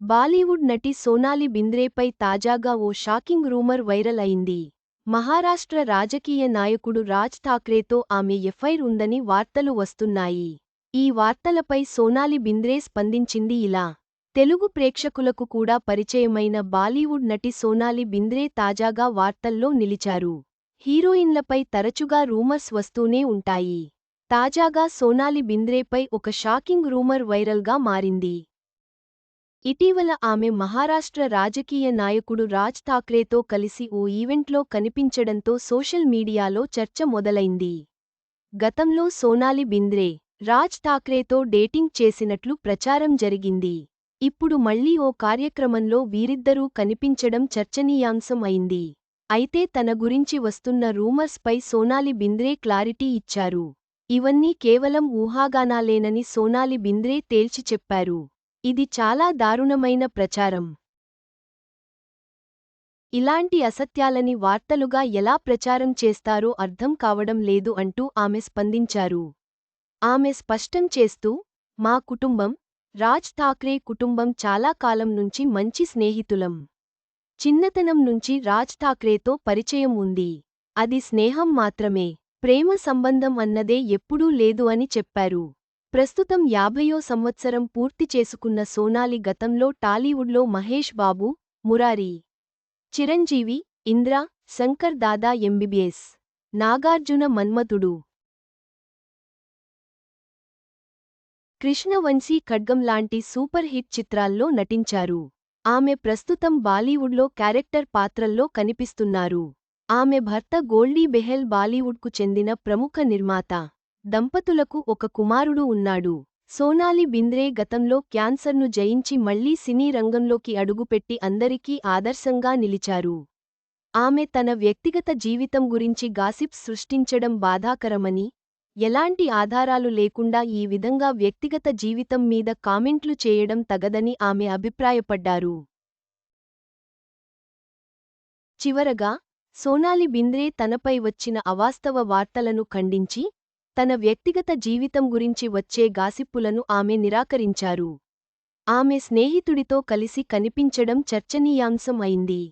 బాలీవుడ్ నటి సోనాలి బింద్రేపై తాజాగా ఓ shocking rumour viral అయింది. మహారాష్ట్ర రాజకీయ నాయకుడు రాజ్ ఠాక్రేతో ఆమె ఎఫైర్ ఉందని వార్తలు వస్తున్నాయి. ఈ వార్తలపై సోనాలి బింద్రే స్పందించింది ఇలా. తెలుగు ప్రేక్షకులకు కూడా పరిచయమైన బాలీవుడ్ నటి సోనాలి బింద్రే తాజాగా వార్తల్లో నిలిచారు. హీరోయిన్లపై తరచుగా రూమర్స్ వస్తూనే ఉంటాయి. తాజాగా సోనాలి బింద్రేపై ఒక షాకింగ్ రూమర్ వైరల్గా మారింది. ఇటీవల ఆమె మహారాష్ట్ర రాజకీయ నాయకుడు రాజ్ ఠాక్రేతో కలిసి ఓ ఈవెంట్లో కనిపించడంతో సోషల్ మీడియాలో చర్చ మొదలైంది. గతంలో సోనాలి బింద్రే, రాజ్ ఠాక్రేతో డేటింగ్ చేసినట్లు ప్రచారం జరిగింది. ఇప్పుడు మళ్లీ ఓ కార్యక్రమంలో వీరిద్దరూ కనిపించడం చర్చనీయాంశం అయింది. అయితే తన గురించి వస్తున్న రూమర్స్ పై సోనాలి బింద్రే క్లారిటీ ఇచ్చారు. ఇవన్నీ కేవలం ఊహాగానాలేనని సోనాలి బింద్రే తేల్చి చెప్పారు. ఇది చాలా దారుణమైన ప్రచారం. ఇలాంటి అసత్యాలని వార్తలుగా ఎలా ప్రచారం చేస్తారో అర్థం కావడం లేదు అంటూ ఆమె స్పందించారు. ఆమె స్పష్టం చేస్తూ, మా కుటుంబం, రాజ్ ఠాక్రే కుటుంబం చాలా కాలం నుంచి మంచి స్నేహితులం. చిన్నతనం నుంచి రాజ్ ఠాక్రేతో పరిచయం ఉంది. అది స్నేహం మాత్రమే, ప్రేమ సంబంధం అన్నదే ఎప్పుడూ లేదు అని చెప్పారు. ప్రస్తుతం 50వ సంవత్సరం పూర్తి చేసుకున్న సోనాలి గతంలో టాలీవుడ్లో మహేష్ బాబు, మురారి, చిరంజీవి, ఇంద్ర, శంకర్ దాదా ఎంబీబీఎస్, నాగార్జున మన్మథుడు, కృష్ణవంశీ ఖడ్గం లాంటి సూపర్ హిట్ చిత్రాల్లో నటించారు. ఆమె ప్రస్తుతం బాలీవుడ్లో క్యారెక్టర్ పాత్రల్లో కనిపిస్తున్నారు. ఆమె భర్త గోల్డీ బెహెల్ బాలీవుడ్కు చెందిన ప్రముఖ నిర్మాత. దంపతులకు ఒక కుమారుడు ఉన్నాడు. సోనాలి బింద్రే గతంలో క్యాన్సర్ను జయించి మళ్లీ సినీ రంగంలోకి అడుగుపెట్టి అందరికీ ఆదర్శంగా నిలిచారు. ఆమె తన వ్యక్తిగత జీవితం గురించి గాసిప్స్ సృష్టించడం బాధాకరమని, ఎలాంటి ఆధారాలు లేకుండా ఈ విధంగా వ్యక్తిగత జీవితం మీద కామెంట్లు చేయడం తగదని ఆమె అభిప్రాయపడ్డారు. చివరగా, సోనాలి బింద్రే తనపై వచ్చిన అవాస్తవ వార్తలను ఖండించి, తన వ్యక్తిగత జీవితం గురించి వచ్చే గాసిప్పులను ఆమె నిరాకరించారు. ఆమె స్నేహితుడితో కలిసి కనిపించడం చర్చనీయాంశం అయింది.